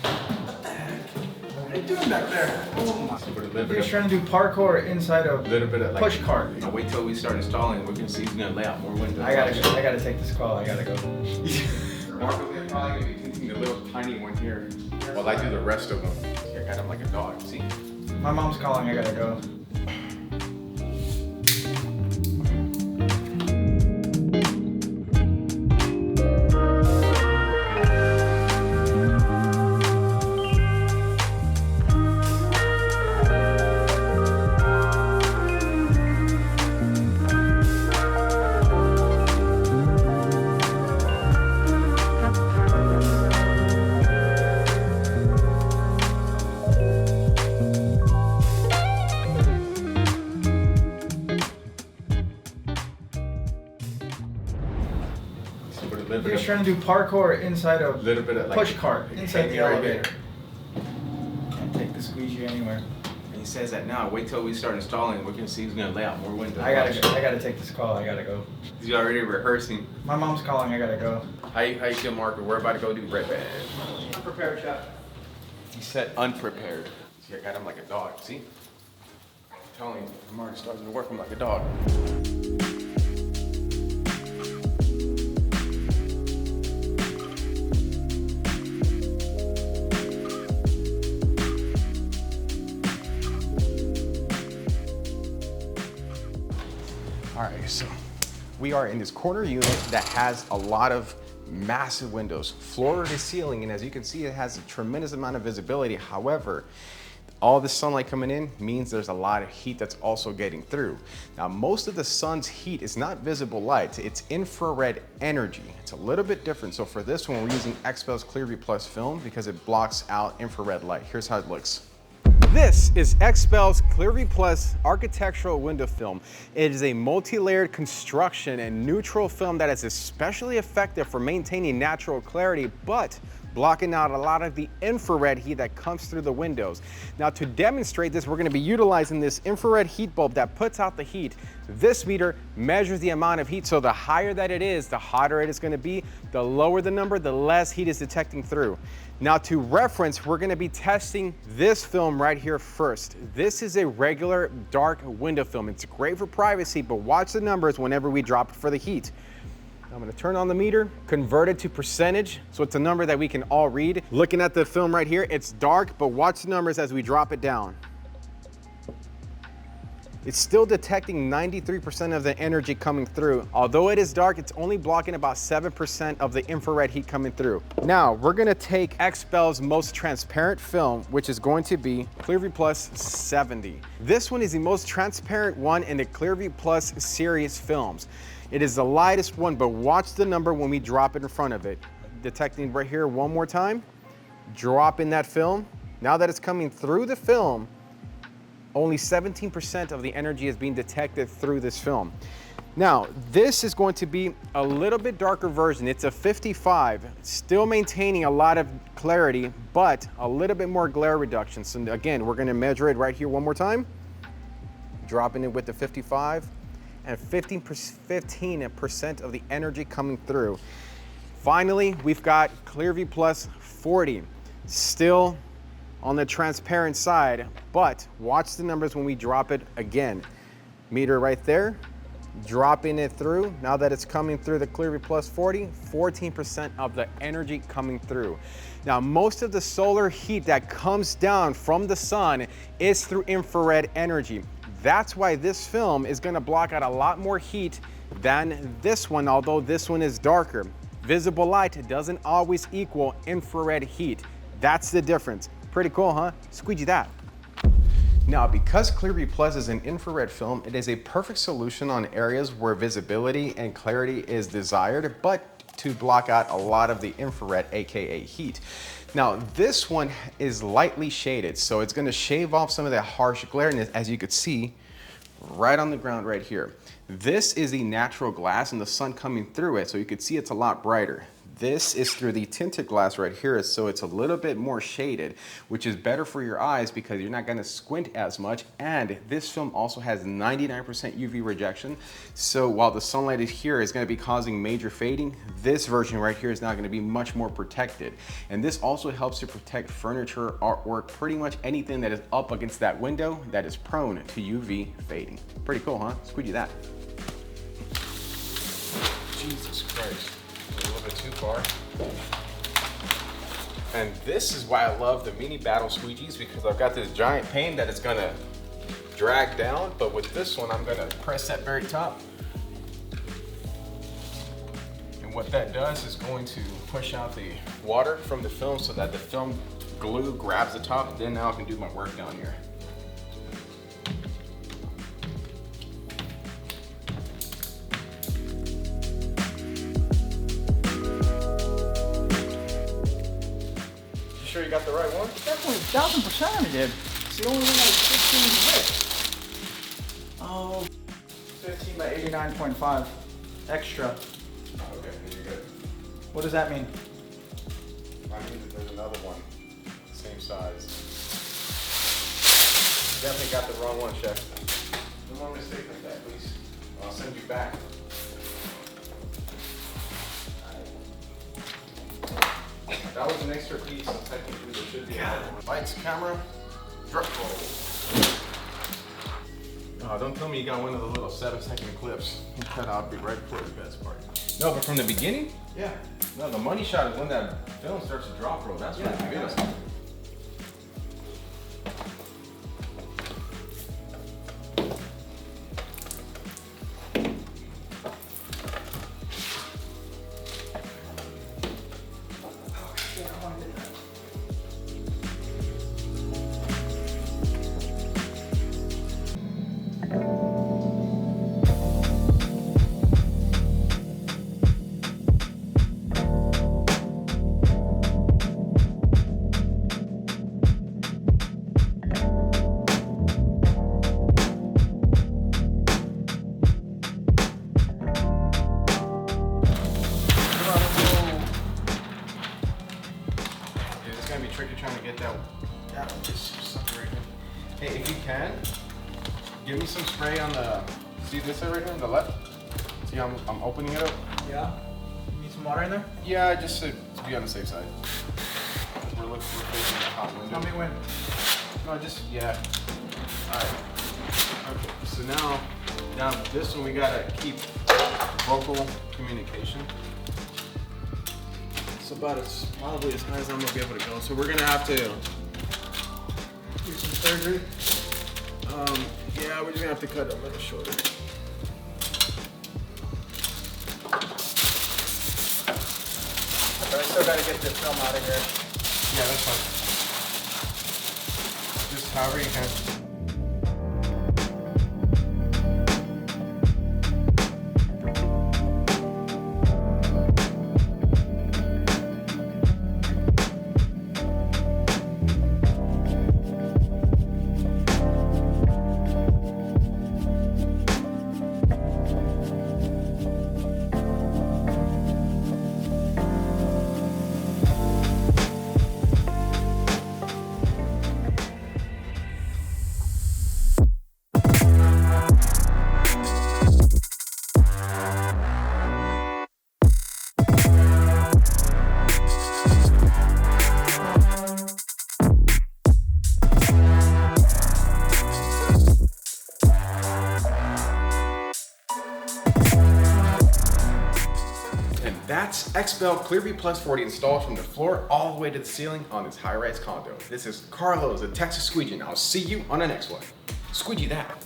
What the heck? What are you doing back there? Oh my. You're just trying to do parkour inside a little bit of like, push cart. I'll wait till we start installing. We're gonna see he's gonna lay out more windows. I gotta take this call. I gotta go. Marco's probably gonna be tinting the little tiny one here while I do the rest of them. I got him like a dog. See? My mom's calling. I gotta go. You're just trying to do parkour inside a little bit of like, push cart inside the right elevator. Can't take the squeegee anywhere. And he says that now. Wait till we start installing. We're gonna see he's gonna lay out more windows. I gotta take this call. I gotta go. He's already rehearsing. My mom's calling. I gotta go. How you feel, Marco? We're about to go do red band. Unprepared, chef. He said unprepared. See, I got him like a dog. See? I'm telling you, I'm already starting to work him like a dog. All right, so we are in this corner unit that has a lot of massive windows, floor to ceiling, and as you can see, it has a tremendous amount of visibility. However, all the sunlight coming in means there's a lot of heat that's also getting through. Now, most of the sun's heat is not visible light, it's infrared energy. It's a little bit different. So for this one, we're using XPEL's Clear View Plus film because it blocks out infrared light. Here's how it looks. This is XPEL's Clear View Plus architectural window film. It is a multi-layered construction and neutral film that is especially effective for maintaining natural clarity, but blocking out a lot of the infrared heat that comes through the windows. Now, to demonstrate this, we're going to be utilizing this infrared heat bulb that puts out the heat. This meter measures the amount of heat, so the higher that it is, the hotter it is going to be. The lower the number, the less heat is detecting through. Now, to reference, we're going to be testing this film right here first. This is a regular dark window film. It's great for privacy, but watch the numbers whenever we drop it for the heat. I'm going to turn on the meter, convert it to percentage, so it's a number that we can all read. Looking at the film right here, it's dark, but watch the numbers as we drop it down. It's still detecting 93% of the energy coming through. Although it is dark, it's only blocking about 7% of the infrared heat coming through. Now, we're gonna take XPEL's most transparent film, which is going to be Clear View Plus 70. This one is the most transparent one in the Clear View Plus series films. It is the lightest one, but watch the number when we drop it in front of it. Detecting right here one more time, drop in that film. Now that it's coming through the film, only 17% of the energy is being detected through this film. Now, this is going to be a little bit darker version. It's a 55, still maintaining a lot of clarity, but a little bit more glare reduction. So again, we're gonna measure it right here one more time, dropping it with the 55, and 15% of the energy coming through. Finally, we've got Clear View Plus 40, still on the transparent side, but watch the numbers when we drop it again. Meter right there, dropping it through. Now that it's coming through the Clear View Plus 40, 14% of the energy coming through. Now, most of the solar heat that comes down from the sun is through infrared energy. That's why this film is gonna block out a lot more heat than this one, although this one is darker. Visible light doesn't always equal infrared heat. That's the difference. Pretty cool, huh? Squeegee that. Now, because Clear View Plus is an infrared film, it is a perfect solution on areas where visibility and clarity is desired, but to block out a lot of the infrared, AKA heat. Now, this one is lightly shaded, so it's gonna shave off some of that harsh glare, and as you could see, right on the ground right here. This is the natural glass and the sun coming through it, so you can see it's a lot brighter. This is through the tinted glass right here, so it's a little bit more shaded, which is better for your eyes because you're not gonna squint as much. And this film also has 99% UV rejection. So while the sunlight is here is gonna be causing major fading, this version right here is now gonna be much more protected. And this also helps to protect furniture, artwork, pretty much anything that is up against that window that is prone to UV fading. Pretty cool, huh? Squeegee that. Jesus Christ, a little bit too far. And this is why I love the mini battle squeegees, because I've got this giant pane that it's gonna drag down, but with this one, I'm gonna press that very top. And what that does is going to push out the water from the film so that the film glue grabs the top, and then now I can do my work down here. Sure you got the right one? Definitely 1000% I did. It's the only one that was 15 width. Oh, 15 by 89.5 extra. Okay, then you're good. What does that mean? I mean that there's another one, same size. Definitely got the wrong one, chef. No more mistake like that, please. I'll send you back. That was an extra piece, so technically there should be another one. Lights, camera, drop roll. Oh, don't tell me you got one of the little 7-second clips. You cut out right before the best part. No, but from the beginning? Yeah. No, the money shot is when that film starts to drop roll. That's when it's good. Tricky trying to get that just something right here. Hey, if you can, give me some spray on the, see this side right here on the left? See how I'm opening it up? Yeah. Need some water in there? Yeah, just to be on the safe side. We're facing the hot window. Tell me when. No, just, yeah. Alright. Okay, so now this one we gotta keep vocal communication. It's about as probably as high as I'm gonna be able to go. So we're gonna have to Do some surgery? yeah, we're just gonna have to cut it a little shorter. But I still gotta get this film out of here. Yeah, that's fine. Just however you can. That's XPEL Clear View Plus 40 installed from the floor all the way to the ceiling on this high-rise condo. This is Carlos, the Texas Squeegee, and I'll see you on the next one. Squeegee that.